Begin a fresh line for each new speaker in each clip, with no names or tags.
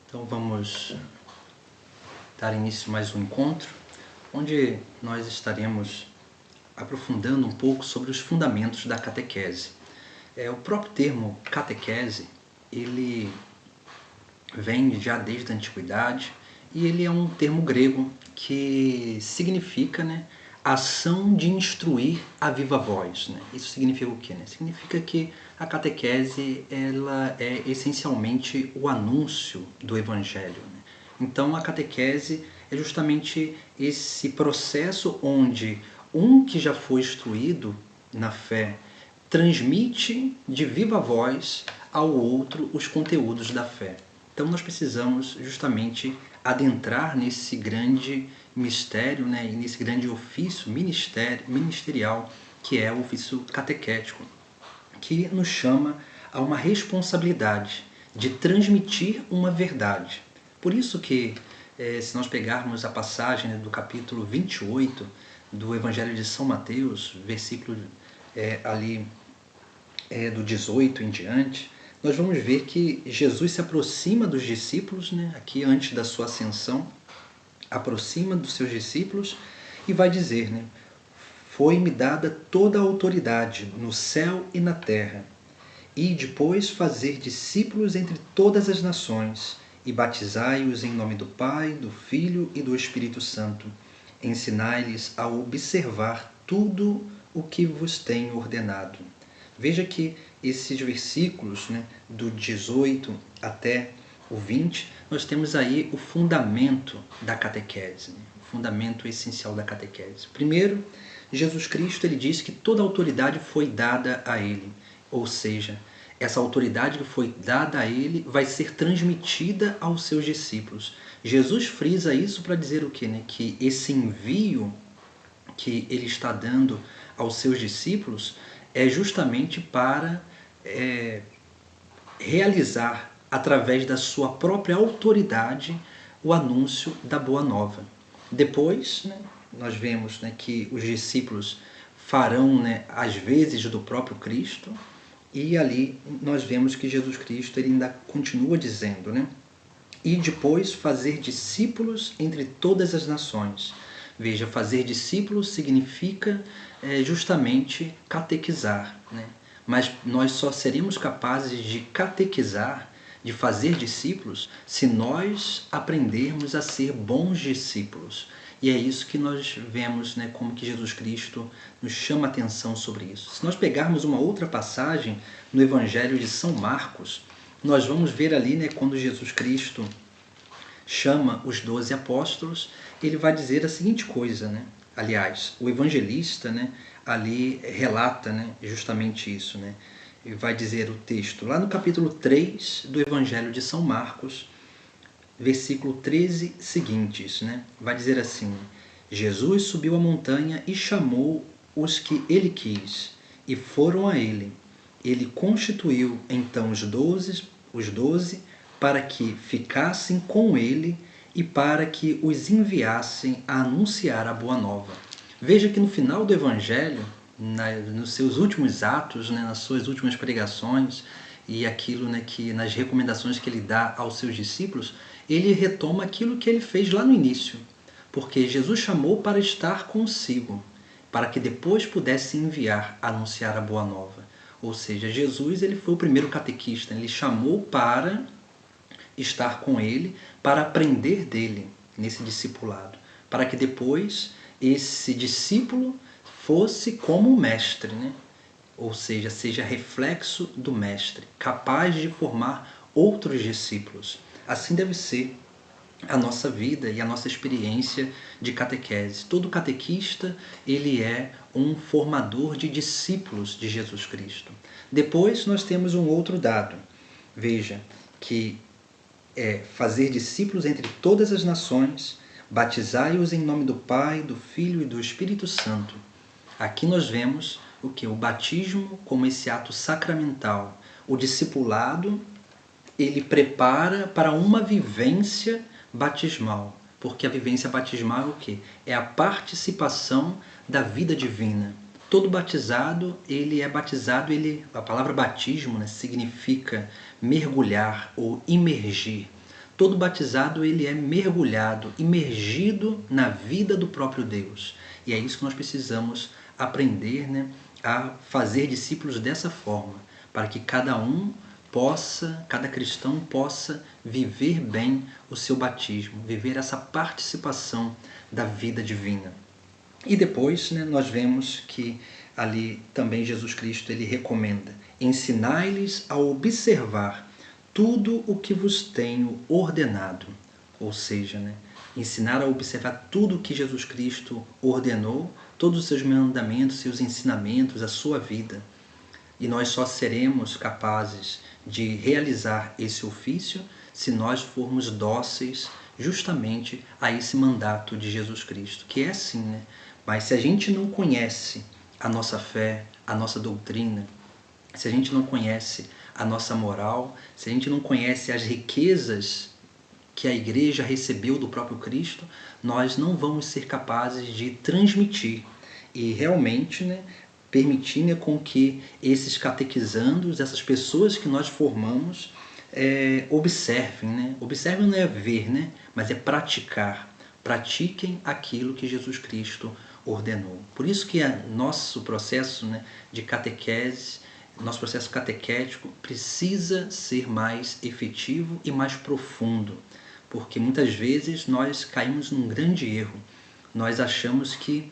Então vamos dar início a mais um encontro, onde nós estaremos aprofundando um pouco sobre os fundamentos da catequese. O próprio termo catequese, ele vem já desde a antiguidade e ele é um termo grego que significa, ação de instruir a viva voz. Isso significa o quê? Significa que a catequese ela é essencialmente o anúncio do Evangelho. Então a catequese é justamente esse processo onde um que já foi instruído na fé transmite de viva voz ao outro os conteúdos da fé. Então nós precisamos justamente adentrar nesse grande mistério, e nesse grande ofício ministerial que é o ofício catequético, que nos chama a uma responsabilidade de transmitir uma verdade. Por isso que, se nós pegarmos a passagem do capítulo 28 do Evangelho de São Mateus, versículo do 18 em diante, nós vamos ver que Jesus se aproxima dos discípulos, aqui antes da sua ascensão, aproxima dos seus discípulos e vai dizer, foi-me dada toda a autoridade no céu e na terra, e depois fazer discípulos entre todas as nações, e batizai-os em nome do Pai, do Filho e do Espírito Santo, ensinai-lhes a observar tudo o que vos tenho ordenado. Veja que esses versículos, do 18 até o 20, nós temos aí o fundamento da catequese, o fundamento essencial da catequese. Primeiro, Jesus Cristo ele diz que toda a autoridade foi dada a ele, ou seja, essa autoridade que foi dada a ele vai ser transmitida aos seus discípulos. Jesus frisa isso para dizer o quê? Que esse envio que ele está dando aos seus discípulos é justamente para realizar, através da sua própria autoridade, o anúncio da Boa Nova. Depois, nós vemos que os discípulos farão as vezes do próprio Cristo, e ali nós vemos que Jesus Cristo ele ainda continua dizendo, e depois fazer discípulos entre todas as nações. Veja, fazer discípulos significa justamente catequizar, Mas nós só seremos capazes de catequizar, de fazer discípulos, se nós aprendermos a ser bons discípulos. E é isso que nós vemos, como que Jesus Cristo nos chama a atenção sobre isso. Se nós pegarmos uma outra passagem no Evangelho de São Marcos, nós vamos ver ali, quando Jesus Cristo chama os 12 apóstolos, ele vai dizer a seguinte coisa, Aliás, o evangelista, ali relata, justamente isso, E vai dizer o texto, lá no capítulo 3 do Evangelho de São Marcos, versículo 13 seguintes, Vai dizer assim, Jesus subiu a montanha e chamou os que ele quis, e foram a ele. Ele constituiu então os 12 para que ficassem com ele e para que os enviassem a anunciar a Boa Nova. Veja que no final do Evangelho, nos seus últimos atos, nas suas últimas pregações e aquilo que nas recomendações que ele dá aos seus discípulos, ele retoma aquilo que ele fez lá no início, porque Jesus chamou para estar consigo, para que depois pudesse enviar a anunciar a Boa Nova. Ou seja, Jesus ele foi o primeiro catequista, ele chamou para estar com ele, para aprender dele nesse discipulado, para que depois esse discípulo fosse como o mestre, ou seja, seja reflexo do mestre, capaz de formar outros discípulos. Assim deve ser a nossa vida e a nossa experiência de catequese. Todo catequista ele é um formador de discípulos de Jesus Cristo. Depois nós temos um outro dado. Veja que fazer discípulos entre todas as nações, batizai-os em nome do Pai, do Filho e do Espírito Santo. Aqui nós vemos o que? O batismo como esse ato sacramental. O discipulado, ele prepara para uma vivência batismal. Porque a vivência batismal é o quê? É a participação da vida divina. Todo batizado, ele é batizado, a palavra batismo significa mergulhar ou imergir. todo batizado ele é mergulhado, imergido na vida do próprio Deus. E é isso que nós precisamos aprender, né, a fazer discípulos dessa forma, para que cada cristão possa viver bem o seu batismo, viver essa participação da vida divina. E depois, né, nós vemos que ali também Jesus Cristo ele recomenda: ensinai-lhes a observar tudo o que vos tenho ordenado. Ou seja, né, ensinar a observar tudo o que Jesus Cristo ordenou, todos os seus mandamentos, seus ensinamentos, a sua vida. E nós só seremos capazes de realizar esse ofício se nós formos dóceis justamente a esse mandato de Jesus Cristo, que é assim, né? Mas se a gente não conhece a nossa fé, a nossa doutrina, se a gente não conhece a nossa moral, se a gente não conhece as riquezas que a igreja recebeu do próprio Cristo, nós não vamos ser capazes de transmitir e realmente, né, permitir, né, com que esses catequizandos, essas pessoas que nós formamos, observem. Né? Observem não é ver, né, mas é praticar. Pratiquem aquilo que Jesus Cristo ordenou. Por isso que nosso processo, né, de catequese, nosso processo catequético precisa ser mais efetivo e mais profundo, porque muitas vezes nós caímos num grande erro. Nós achamos que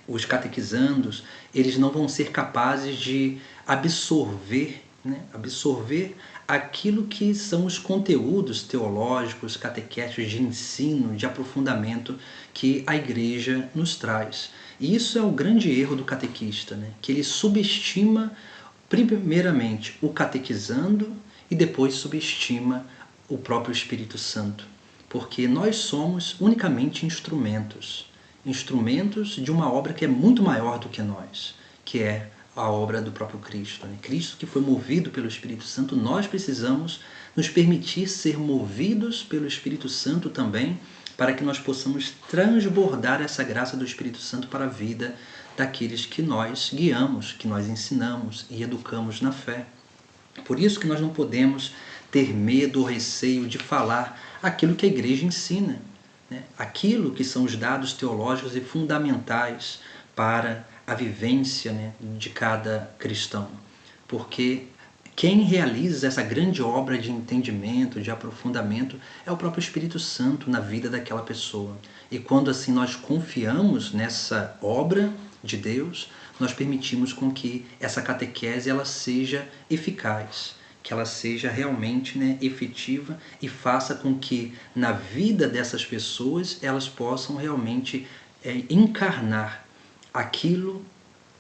os catequizandos eles não vão ser capazes de absorver, né, absorver aquilo que são os conteúdos teológicos, catequéticos, de ensino, de aprofundamento que a igreja nos traz. E isso é o grande erro do catequista, né, que ele subestima primeiramente o catequizando e depois subestima o próprio Espírito Santo, porque nós somos unicamente instrumentos de uma obra que é muito maior do que nós, que é a obra do próprio Cristo. Né? Cristo que foi movido pelo Espírito Santo, nós precisamos nos permitir ser movidos pelo Espírito Santo também, para que nós possamos transbordar essa graça do Espírito Santo para a vida daqueles que nós guiamos, que nós ensinamos e educamos na fé. Por isso que nós não podemos ter medo ou receio de falar aquilo que a igreja ensina, né? Aquilo que são os dados teológicos e fundamentais para a vivência, né, de cada cristão. Porque quem realiza essa grande obra de entendimento, de aprofundamento, é o próprio Espírito Santo na vida daquela pessoa. E quando assim nós confiamos nessa obra de Deus, nós permitimos com que essa catequese ela seja eficaz, que ela seja realmente, né, efetiva e faça com que na vida dessas pessoas elas possam realmente encarnar aquilo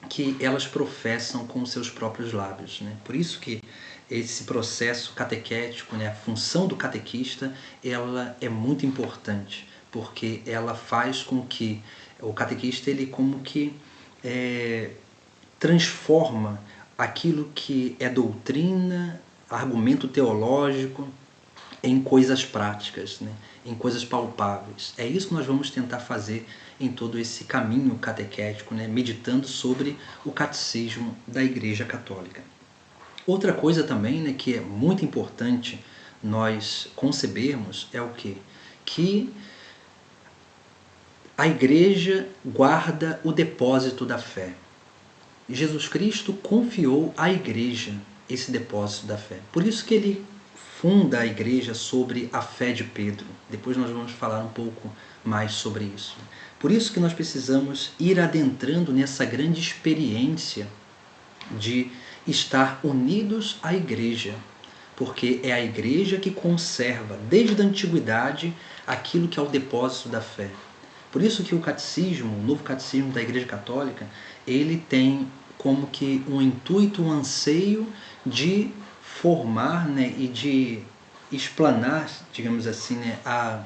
que elas professam com seus próprios lábios. Né? Por isso que esse processo catequético, né, a função do catequista, ela é muito importante, porque ela faz com que o catequista ele como que transforma aquilo que é doutrina, argumento teológico, em coisas práticas, né? Em coisas palpáveis. É isso que nós vamos tentar fazer em todo esse caminho catequético, né? Meditando sobre o catecismo da Igreja Católica. Outra coisa também, né, que é muito importante nós concebermos é o quê? Que a Igreja guarda o depósito da fé. Jesus Cristo confiou à Igreja esse depósito da fé. Por isso que ele funda a igreja sobre a fé de Pedro. Depois nós vamos falar um pouco mais sobre isso. Por isso que nós precisamos ir adentrando nessa grande experiência de estar unidos à igreja, porque é a igreja que conserva desde a antiguidade aquilo que é o depósito da fé. Por isso que o catecismo, o novo catecismo da Igreja Católica, ele tem como que um intuito, um anseio de formar, né, e de explanar, digamos assim, né, a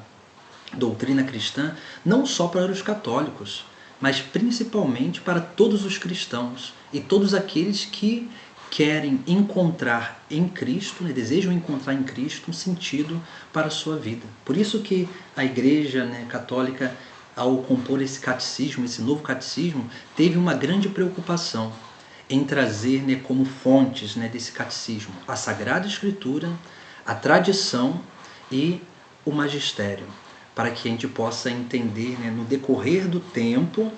doutrina cristã, não só para os católicos, mas principalmente para todos os cristãos e todos aqueles que querem encontrar em Cristo, né, desejam encontrar em Cristo um sentido para a sua vida. Por isso que a Igreja, né, Católica, ao compor esse catecismo, esse novo catecismo, teve uma grande preocupação em trazer, né, como fontes, né, desse catecismo a Sagrada Escritura, a tradição e o magistério, para que a gente possa entender, né, no decorrer do tempo,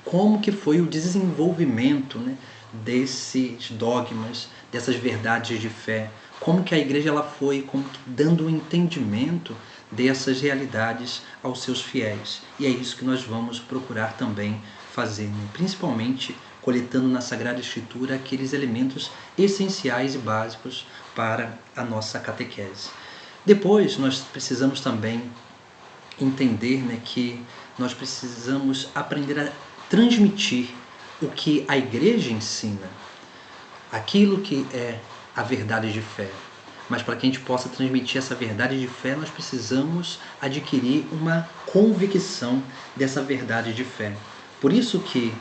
como que foi o desenvolvimento, né, desses dogmas, dessas verdades de fé, como que a igreja ela foi dando um entendimento dessas realidades aos seus fiéis. E é isso que nós vamos procurar também fazer, né? Principalmente coletando na Sagrada Escritura aqueles elementos essenciais e básicos para a nossa catequese. Depois nós precisamos também entender, né, que nós precisamos aprender a transmitir o que a igreja ensina, aquilo que é a verdade de fé. Mas para que a gente possa transmitir essa verdade de fé, nós precisamos adquirir uma convicção dessa verdade de fé. Por isso que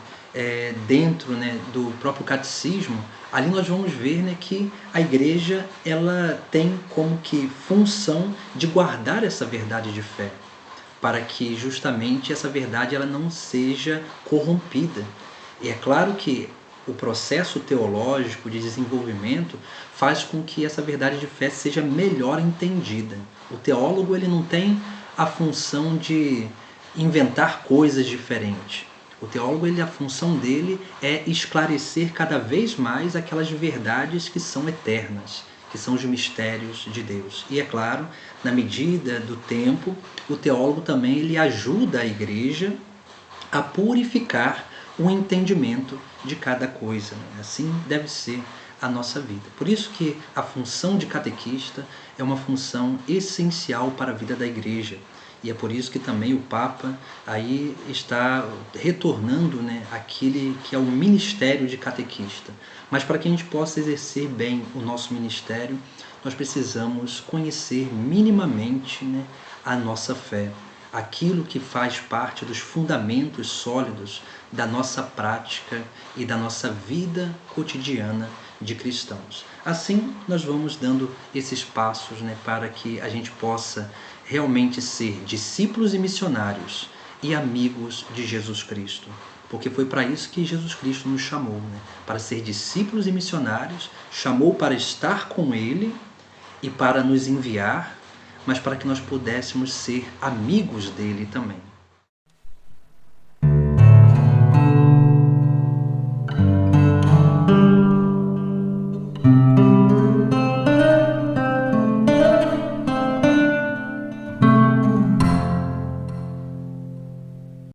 dentro, né, do próprio catecismo, ali nós vamos ver, né, que a igreja ela tem como que função de guardar essa verdade de fé, para que justamente essa verdade ela não seja corrompida. E é claro que o processo teológico de desenvolvimento faz com que essa verdade de fé seja melhor entendida. O teólogo ele não tem a função de inventar coisas diferentes. O teólogo, a função dele é esclarecer cada vez mais aquelas verdades que são eternas, que são os mistérios de Deus. E é claro, na medida do tempo, o teólogo também ele ajuda a igreja a purificar o entendimento de cada coisa. Assim deve ser a nossa vida. Por isso que a função de catequista é uma função essencial para a vida da igreja. E é por isso que também o Papa aí está retornando, né, aquele que é o ministério de catequista. Mas para que a gente possa exercer bem o nosso ministério, nós precisamos conhecer minimamente, né, a nossa fé, aquilo que faz parte dos fundamentos sólidos da nossa prática e da nossa vida cotidiana de cristãos. Assim, nós vamos dando esses passos, né, para que a gente possa realmente ser discípulos e missionários e amigos de Jesus Cristo. Porque foi para isso que Jesus Cristo nos chamou, né? Para ser discípulos e missionários, chamou para estar com Ele e para nos enviar, mas para que nós pudéssemos ser amigos dele também.